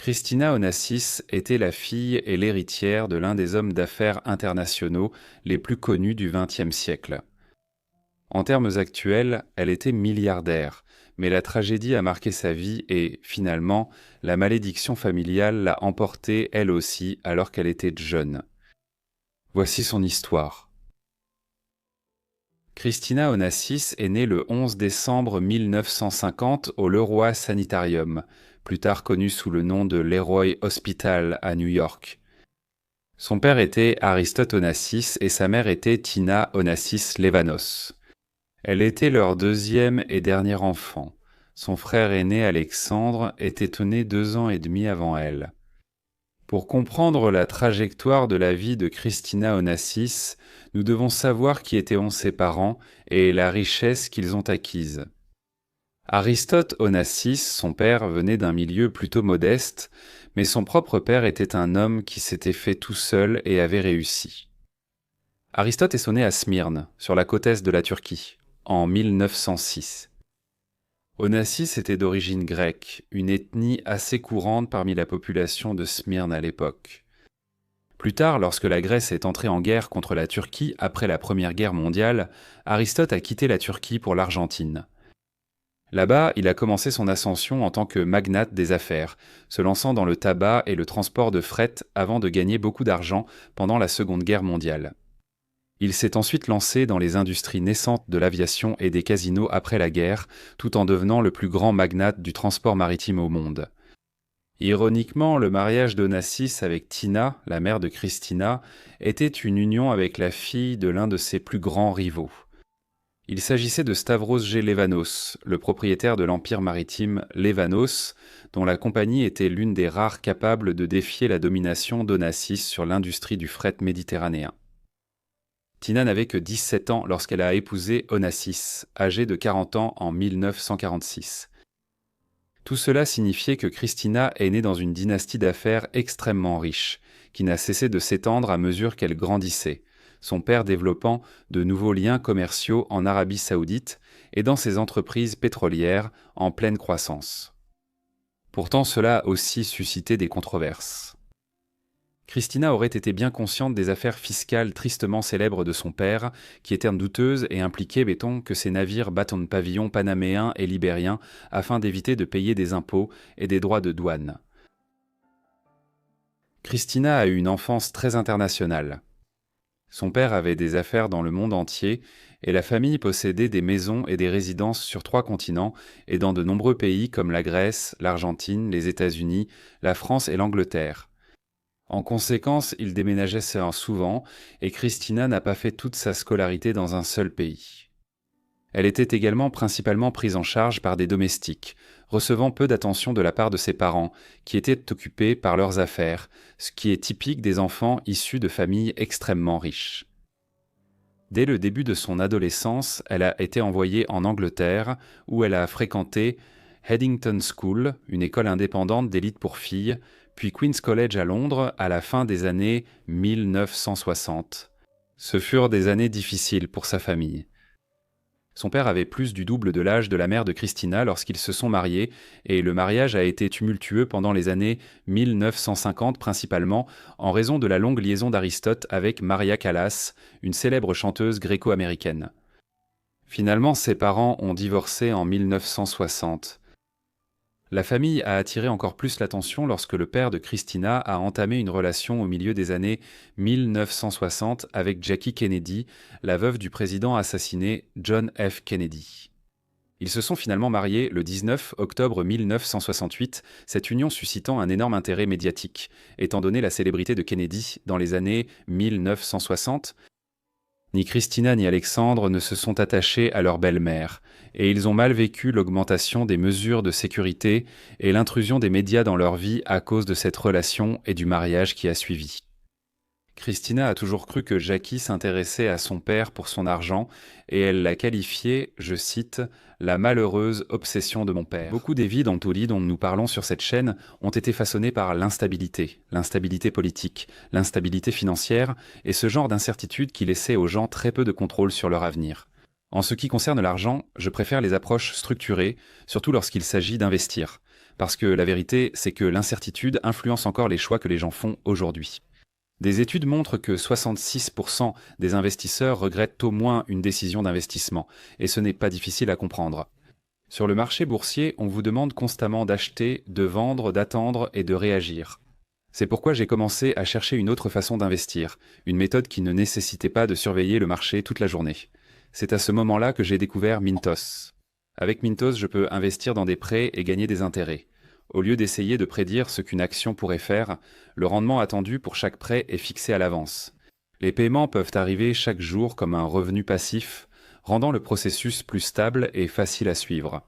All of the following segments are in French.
Christina Onassis était la fille et l'héritière de l'un des hommes d'affaires internationaux les plus connus du XXe siècle. En termes actuels, elle était milliardaire, mais la tragédie a marqué sa vie et, finalement, la malédiction familiale l'a emportée elle aussi alors qu'elle était jeune. Voici son histoire. Christina Onassis est née le 11 décembre 1950 au Leroy Sanitarium, plus tard connu sous le nom de Leroy Hospital à New York. Son père était Aristote Onassis et sa mère était Tina Onassis Levanos. Elle était leur deuxième et dernier enfant. Son frère aîné Alexandre était né 2 ans et demi avant elle. Pour comprendre la trajectoire de la vie de Christina Onassis, nous devons savoir qui étaient ses parents et la richesse qu'ils ont acquise. Aristote Onassis, son père, venait d'un milieu plutôt modeste, mais son propre père était un homme qui s'était fait tout seul et avait réussi. Aristote est né à Smyrne, sur la côte est de la Turquie, en 1906. Onassis était d'origine grecque, une ethnie assez courante parmi la population de Smyrne à l'époque. Plus tard, lorsque la Grèce est entrée en guerre contre la Turquie après la Première Guerre mondiale, Aristote a quitté la Turquie pour l'Argentine. Là-bas, il a commencé son ascension en tant que magnate des affaires, se lançant dans le tabac et le transport de fret avant de gagner beaucoup d'argent pendant la Seconde Guerre mondiale. Il s'est ensuite lancé dans les industries naissantes de l'aviation et des casinos après la guerre, tout en devenant le plus grand magnate du transport maritime au monde. Ironiquement, le mariage d'Onassis avec Tina, la mère de Christina, était une union avec la fille de l'un de ses plus grands rivaux. Il s'agissait de Stavros G. Levanos, le propriétaire de l'empire maritime Levanos, dont la compagnie était l'une des rares capables de défier la domination d'Onassis sur l'industrie du fret méditerranéen. Tina n'avait que 17 ans lorsqu'elle a épousé Onassis, âgé de 40 ans en 1946. Tout cela signifiait que Christina est née dans une dynastie d'affaires extrêmement riche, qui n'a cessé de s'étendre à mesure qu'elle grandissait, son père développant de nouveaux liens commerciaux en Arabie Saoudite et dans ses entreprises pétrolières en pleine croissance. Pourtant, cela a aussi suscité des controverses. Christina aurait été bien consciente des affaires fiscales tristement célèbres de son père, qui étaient douteuses et impliquaient, mettons, que ses navires battent en pavillon panaméen et libérien afin d'éviter de payer des impôts et des droits de douane. Christina a eu une enfance très internationale. Son père avait des affaires dans le monde entier et la famille possédait des maisons et des résidences sur 3 continents et dans de nombreux pays comme la Grèce, l'Argentine, les États-Unis, la France et l'Angleterre. En conséquence, il déménageait souvent et Christina n'a pas fait toute sa scolarité dans un seul pays. Elle était également principalement prise en charge par des domestiques, recevant peu d'attention de la part de ses parents, qui étaient occupés par leurs affaires, ce qui est typique des enfants issus de familles extrêmement riches. Dès le début de son adolescence, elle a été envoyée en Angleterre, où elle a fréquenté Haddington School, une école indépendante d'élite pour filles, puis Queen's College à Londres à la fin des années 1960. Ce furent des années difficiles pour sa famille. Son père avait plus du double de l'âge de la mère de Christina lorsqu'ils se sont mariés, et le mariage a été tumultueux pendant les années 1950 principalement en raison de la longue liaison d'Aristote avec Maria Callas, une célèbre chanteuse gréco-américaine. Finalement, ses parents ont divorcé en 1960. La famille a attiré encore plus l'attention lorsque le père de Christina a entamé une relation au milieu des années 1960 avec Jackie Kennedy, la veuve du président assassiné John F. Kennedy. Ils se sont finalement mariés le 19 octobre 1968, cette union suscitant un énorme intérêt médiatique, étant donné la célébrité de Kennedy dans les années 1960. Ni Christina ni Alexandre ne se sont attachés à leur belle-mère, et ils ont mal vécu l'augmentation des mesures de sécurité et l'intrusion des médias dans leur vie à cause de cette relation et du mariage qui a suivi. Christina a toujours cru que Jackie s'intéressait à son père pour son argent, et elle l'a qualifié, je cite, « la malheureuse obsession de mon père ». Beaucoup des vies d'Antoli dont nous parlons sur cette chaîne ont été façonnées par l'instabilité politique, l'instabilité financière et ce genre d'incertitude qui laissait aux gens très peu de contrôle sur leur avenir. En ce qui concerne l'argent, je préfère les approches structurées, surtout lorsqu'il s'agit d'investir. Parce que la vérité, c'est que l'incertitude influence encore les choix que les gens font aujourd'hui. Des études montrent que 66% des investisseurs regrettent au moins une décision d'investissement, et ce n'est pas difficile à comprendre. Sur le marché boursier, on vous demande constamment d'acheter, de vendre, d'attendre et de réagir. C'est pourquoi j'ai commencé à chercher une autre façon d'investir, une méthode qui ne nécessitait pas de surveiller le marché toute la journée. C'est à ce moment-là que j'ai découvert Mintos. Avec Mintos, je peux investir dans des prêts et gagner des intérêts. Au lieu d'essayer de prédire ce qu'une action pourrait faire, le rendement attendu pour chaque prêt est fixé à l'avance. Les paiements peuvent arriver chaque jour comme un revenu passif, rendant le processus plus stable et facile à suivre.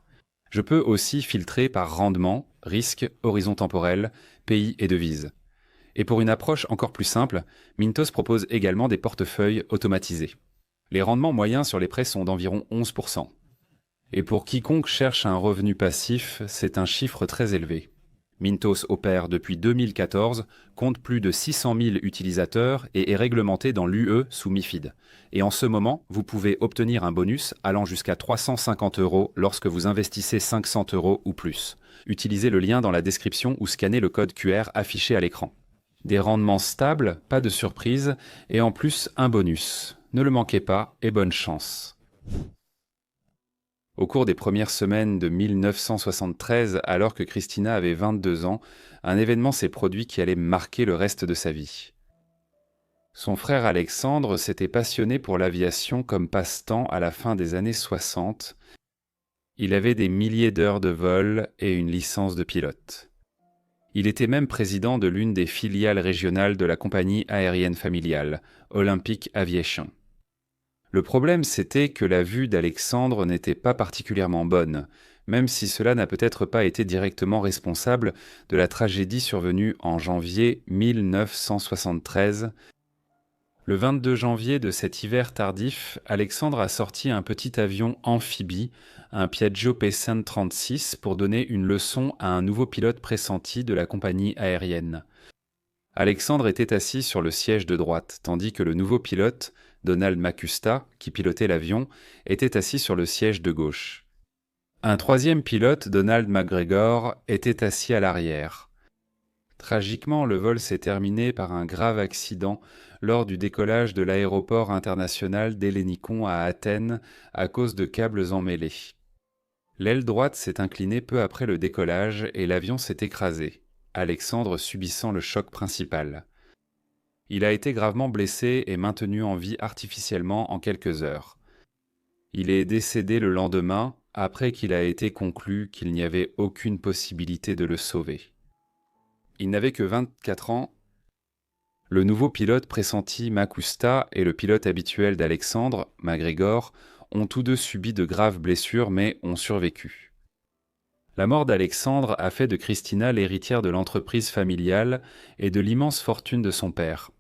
Je peux aussi filtrer par rendement, risque, horizon temporel, pays et devise. Et pour une approche encore plus simple, Mintos propose également des portefeuilles automatisés. Les rendements moyens sur les prêts sont d'environ 11%. Et pour quiconque cherche un revenu passif, c'est un chiffre très élevé. Mintos opère depuis 2014, compte plus de 600 000 utilisateurs et est réglementé dans l'UE sous MiFID. Et en ce moment, vous pouvez obtenir un bonus allant jusqu'à 350 € lorsque vous investissez 500 € ou plus. Utilisez le lien dans la description ou scannez le code QR affiché à l'écran. Des rendements stables, pas de surprise, et en plus un bonus. Ne le manquez pas et bonne chance. Au cours des premières semaines de 1973, alors que Christina avait 22 ans, un événement s'est produit qui allait marquer le reste de sa vie. Son frère Alexandre s'était passionné pour l'aviation comme passe-temps à la fin des années 60. Il avait des milliers d'heures de vol et une licence de pilote. Il était même président de l'une des filiales régionales de la compagnie aérienne familiale, Olympic Aviation. Le problème, c'était que la vue d'Alexandre n'était pas particulièrement bonne, même si cela n'a peut-être pas été directement responsable de la tragédie survenue en janvier 1973. Le 22 janvier de cet hiver tardif, Alexandre a sorti un petit avion amphibie, un Piaggio P136, pour donner une leçon à un nouveau pilote pressenti de la compagnie aérienne. Alexandre était assis sur le siège de droite, tandis que le nouveau pilote, Donald Macusta, qui pilotait l'avion, était assis sur le siège de gauche. Un troisième pilote, Donald McGregor, était assis à l'arrière. Tragiquement, le vol s'est terminé par un grave accident lors du décollage de l'aéroport international d'Ellinikon à Athènes à cause de câbles emmêlés. L'aile droite s'est inclinée peu après le décollage et l'avion s'est écrasé, Alexandre subissant le choc principal. Il a été gravement blessé et maintenu en vie artificiellement en quelques heures. Il est décédé le lendemain, après qu'il a été conclu qu'il n'y avait aucune possibilité de le sauver. Il n'avait que 24 ans. Le nouveau pilote pressenti Macusta et le pilote habituel d'Alexandre, McGregor, ont tous deux subi de graves blessures mais ont survécu. La mort d'Alexandre a fait de Christina l'héritière de l'entreprise familiale et de l'immense fortune de son père.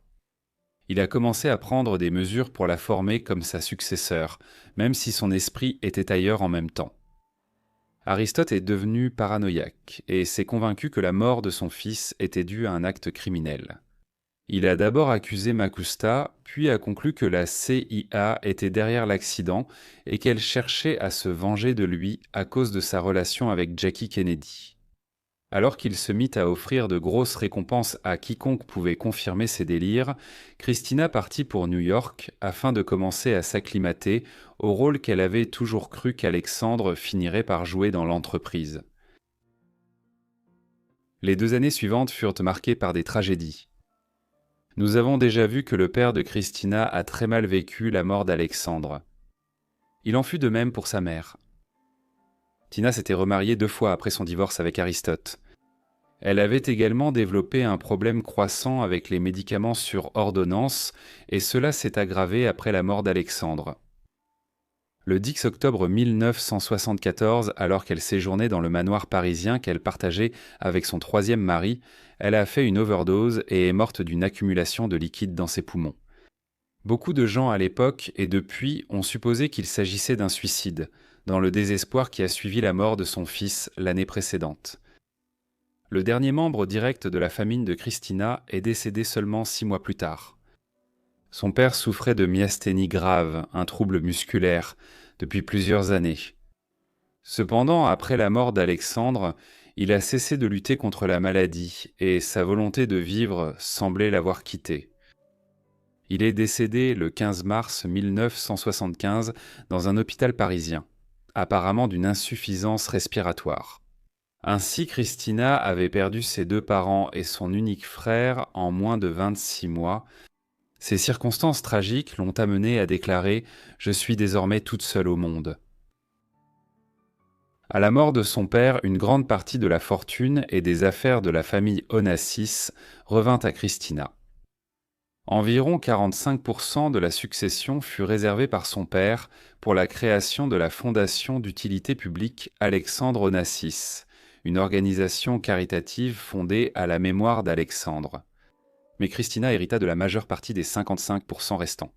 Il a commencé à prendre des mesures pour la former comme sa successeur, même si son esprit était ailleurs en même temps. Aristote est devenu paranoïaque et s'est convaincu que la mort de son fils était due à un acte criminel. Il a d'abord accusé Macusta, puis a conclu que la CIA était derrière l'accident et qu'elle cherchait à se venger de lui à cause de sa relation avec Jackie Kennedy. Alors qu'il se mit à offrir de grosses récompenses à quiconque pouvait confirmer ses délires, Christina partit pour New York afin de commencer à s'acclimater au rôle qu'elle avait toujours cru qu'Alexandre finirait par jouer dans l'entreprise. Les 2 années suivantes furent marquées par des tragédies. Nous avons déjà vu que le père de Christina a très mal vécu la mort d'Alexandre. Il en fut de même pour sa mère. Tina s'était remariée 2 fois après son divorce avec Aristote. Elle avait également développé un problème croissant avec les médicaments sur ordonnance, et cela s'est aggravé après la mort d'Alexandre. Le 10 octobre 1974, alors qu'elle séjournait dans le manoir parisien qu'elle partageait avec son 3e mari, elle a fait une overdose et est morte d'une accumulation de liquide dans ses poumons. Beaucoup de gens à l'époque et depuis ont supposé qu'il s'agissait d'un suicide, dans le désespoir qui a suivi la mort de son fils l'année précédente. Le dernier membre direct de la famille de Christina est décédé seulement 6 mois plus tard. Son père souffrait de myasthénie grave, un trouble musculaire, depuis plusieurs années. Cependant, après la mort d'Alexandre, Il a cessé de lutter contre la maladie et sa volonté de vivre semblait l'avoir quitté. Il est décédé le 15 mars 1975 dans un hôpital parisien, apparemment d'une insuffisance respiratoire. Ainsi, Christina avait perdu ses 2 parents et son unique frère en moins de 26 mois. Ces circonstances tragiques l'ont amenée à déclarer « Je suis désormais toute seule au monde ». À la mort de son père, une grande partie de la fortune et des affaires de la famille Onassis revint à Christina. Environ 45% de la succession fut réservée par son père pour la création de la Fondation d'utilité publique Alexandre Onassis, une organisation caritative fondée à la mémoire d'Alexandre. Mais Christina hérita de la majeure partie des 55% restants.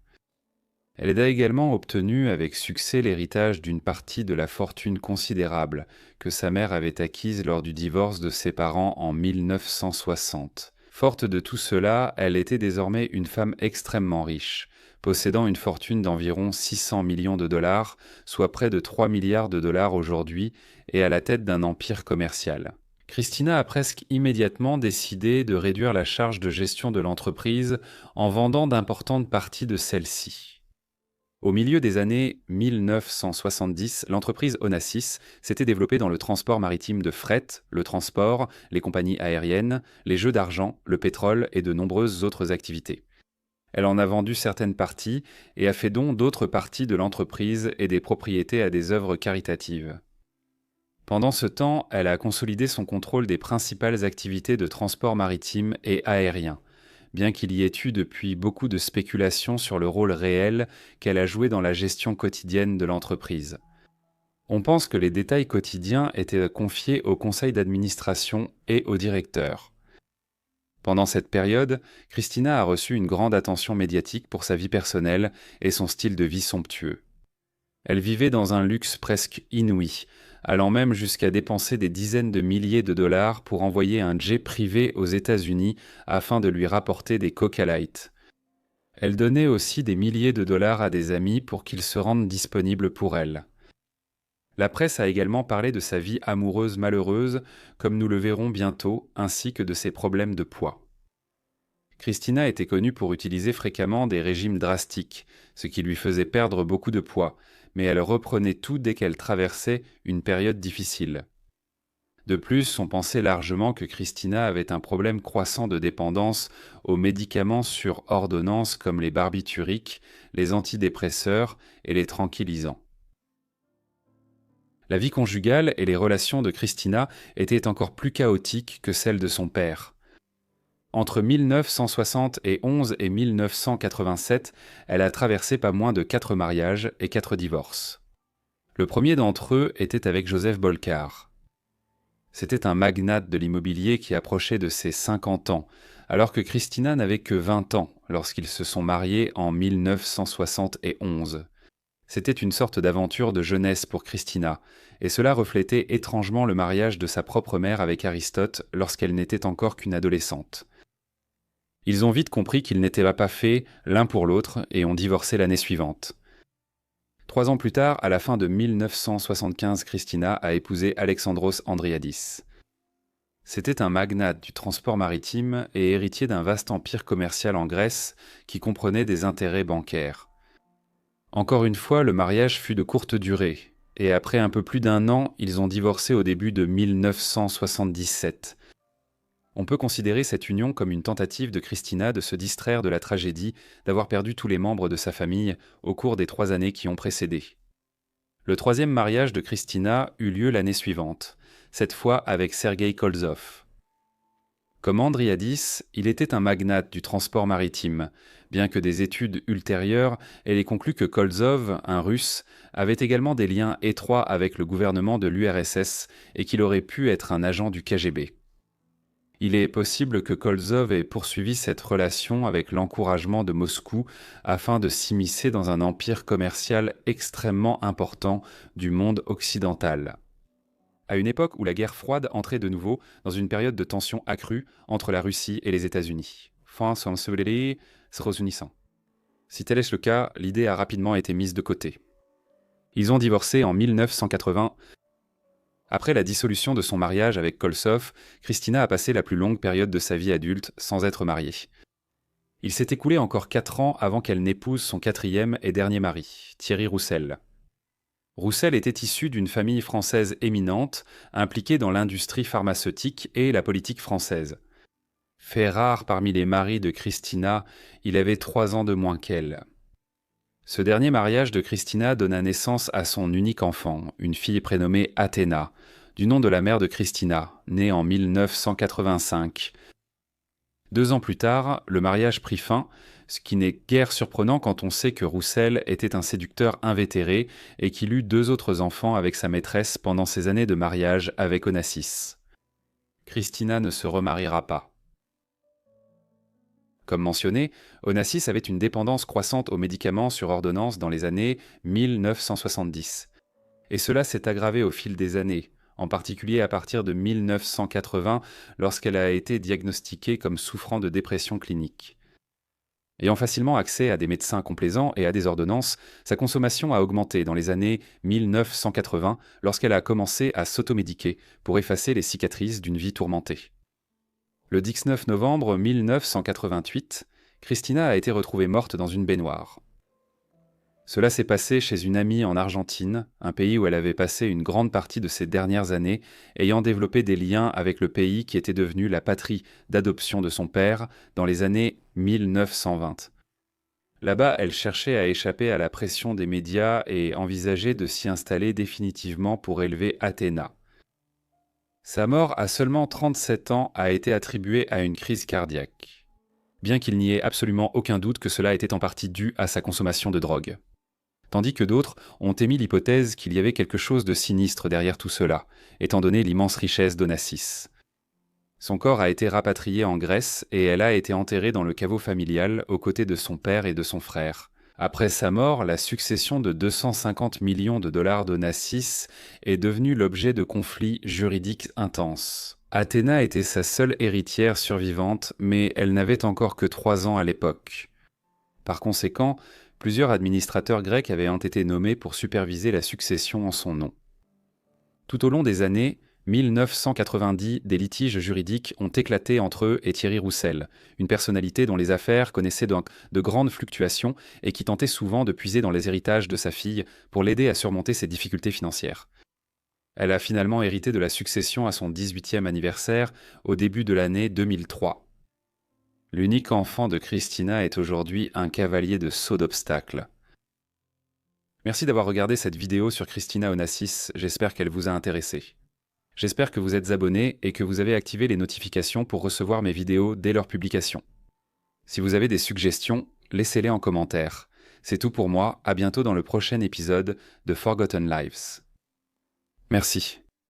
Elle a également obtenu avec succès l'héritage d'une partie de la fortune considérable que sa mère avait acquise lors du divorce de ses parents en 1960. Forte de tout cela, elle était désormais une femme extrêmement riche, possédant une fortune d'environ 600 millions de dollars, soit près de 3 milliards de dollars aujourd'hui, et à la tête d'un empire commercial. Christina a presque immédiatement décidé de réduire la charge de gestion de l'entreprise en vendant d'importantes parties de celle-ci. Au milieu des années 1970, l'entreprise Onassis s'était développée dans le transport maritime de fret, le transport, les compagnies aériennes, les jeux d'argent, le pétrole et de nombreuses autres activités. Elle en a vendu certaines parties et a fait don d'autres parties de l'entreprise et des propriétés à des œuvres caritatives. Pendant ce temps, elle a consolidé son contrôle des principales activités de transport maritime et aérien, bien qu'il y ait eu depuis beaucoup de spéculations sur le rôle réel qu'elle a joué dans la gestion quotidienne de l'entreprise. On pense que les détails quotidiens étaient confiés au conseil d'administration et au directeur. Pendant cette période, Christina a reçu une grande attention médiatique pour sa vie personnelle et son style de vie somptueux. Elle vivait dans un luxe presque inouï, allant même jusqu'à dépenser des dizaines de milliers de dollars pour envoyer un jet privé aux États-Unis afin de lui rapporter des Coca Light. Elle donnait aussi des milliers de dollars à des amis pour qu'ils se rendent disponibles pour elle. La presse a également parlé de sa vie amoureuse malheureuse, comme nous le verrons bientôt, ainsi que de ses problèmes de poids. Christina était connue pour utiliser fréquemment des régimes drastiques, ce qui lui faisait perdre beaucoup de poids, mais elle reprenait tout dès qu'elle traversait une période difficile. De plus, on pensait largement que Christina avait un problème croissant de dépendance aux médicaments sur ordonnance comme les barbituriques, les antidépresseurs et les tranquillisants. La vie conjugale et les relations de Christina étaient encore plus chaotiques que celles de son père. Entre 1971 et 1987, elle a traversé pas moins de 4 mariages et 4 divorces. Le premier d'entre eux était avec Joseph Bolcar. C'était un magnate de l'immobilier qui approchait de ses 50 ans, alors que Christina n'avait que 20 ans lorsqu'ils se sont mariés en 1971. C'était une sorte d'aventure de jeunesse pour Christina, et cela reflétait étrangement le mariage de sa propre mère avec Aristote lorsqu'elle n'était encore qu'une adolescente. Ils ont vite compris qu'ils n'étaient pas faits l'un pour l'autre et ont divorcé l'année suivante. 3 ans plus tard, à la fin de 1975, Christina a épousé Alexandros Andriadis. C'était un magnate du transport maritime et héritier d'un vaste empire commercial en Grèce qui comprenait des intérêts bancaires. Encore une fois, le mariage fut de courte durée, et après un peu plus d'1 an, ils ont divorcé au début de 1977. On peut considérer cette union comme une tentative de Christina de se distraire de la tragédie d'avoir perdu tous les membres de sa famille au cours des 3 années qui ont précédé. Le 3e mariage de Christina eut lieu l'année suivante, cette fois avec Sergei Kolzov. Comme Andriadis, il était un magnate du transport maritime, bien que des études ultérieures aient conclu que Kolzov, un Russe, avait également des liens étroits avec le gouvernement de l'URSS et qu'il aurait pu être un agent du KGB. Il est possible que Kolzov ait poursuivi cette relation avec l'encouragement de Moscou afin de s'immiscer dans un empire commercial extrêmement important du monde occidental. À une époque où la guerre froide entrait de nouveau dans une période de tension accrue entre la Russie et les États-Unis. Si tel est le cas, l'idée a rapidement été mise de côté. Ils ont divorcé en 1980. Après la dissolution de son mariage avec Kolsov, Christina a passé la plus longue période de sa vie adulte sans être mariée. Il s'est écoulé encore 4 ans avant qu'elle n'épouse son quatrième et dernier mari, Thierry Roussel. Roussel était issu d'une famille française éminente, impliquée dans l'industrie pharmaceutique et la politique française. Fait rare parmi les maris de Christina, il avait 3 ans de moins qu'elle. Ce dernier mariage de Christina donna naissance à son unique enfant, une fille prénommée Athéna, du nom de la mère de Christina, née en 1985. 2 ans plus tard, le mariage prit fin, ce qui n'est guère surprenant quand on sait que Roussel était un séducteur invétéré et qu'il eut 2 autres enfants avec sa maîtresse pendant ses années de mariage avec Onassis. Christina ne se remariera pas. Comme mentionné, Onassis avait une dépendance croissante aux médicaments sur ordonnance dans les années 1970. Et cela s'est aggravé au fil des années, en particulier à partir de 1980, lorsqu'elle a été diagnostiquée comme souffrant de dépression clinique. Ayant facilement accès à des médecins complaisants et à des ordonnances, sa consommation a augmenté dans les années 1980 lorsqu'elle a commencé à s'automédiquer pour effacer les cicatrices d'une vie tourmentée. Le 19 novembre 1988, Christina a été retrouvée morte dans une baignoire. Cela s'est passé chez une amie en Argentine, un pays où elle avait passé une grande partie de ses dernières années, ayant développé des liens avec le pays qui était devenu la patrie d'adoption de son père dans les années 1920. Là-bas, elle cherchait à échapper à la pression des médias et envisageait de s'y installer définitivement pour élever Athéna. Sa mort à seulement 37 ans a été attribuée à une crise cardiaque, bien qu'il n'y ait absolument aucun doute que cela était en partie dû à sa consommation de drogue. Tandis que d'autres ont émis l'hypothèse qu'il y avait quelque chose de sinistre derrière tout cela, étant donné l'immense richesse d'Onassis. Son corps a été rapatrié en Grèce et elle a été enterrée dans le caveau familial aux côtés de son père et de son frère. Après sa mort, la succession de 250 millions de dollars d'Onassis est devenue l'objet de conflits juridiques intenses. Athéna était sa seule héritière survivante, mais elle n'avait encore que 3 ans à l'époque. Par conséquent, plusieurs administrateurs grecs avaient été nommés pour superviser la succession en son nom. Tout au long des années 1990, des litiges juridiques ont éclaté entre eux et Thierry Roussel, une personnalité dont les affaires connaissaient de grandes fluctuations et qui tentait souvent de puiser dans les héritages de sa fille pour l'aider à surmonter ses difficultés financières. Elle a finalement hérité de la succession à son 18e anniversaire au début de l'année 2003. L'unique enfant de Christina est aujourd'hui un cavalier de saut d'obstacles. Merci d'avoir regardé cette vidéo sur Christina Onassis, j'espère qu'elle vous a intéressé. J'espère que vous êtes abonné et que vous avez activé les notifications pour recevoir mes vidéos dès leur publication. Si vous avez des suggestions, laissez-les en commentaire. C'est tout pour moi, à bientôt dans le prochain épisode de Forgotten Lives. Merci.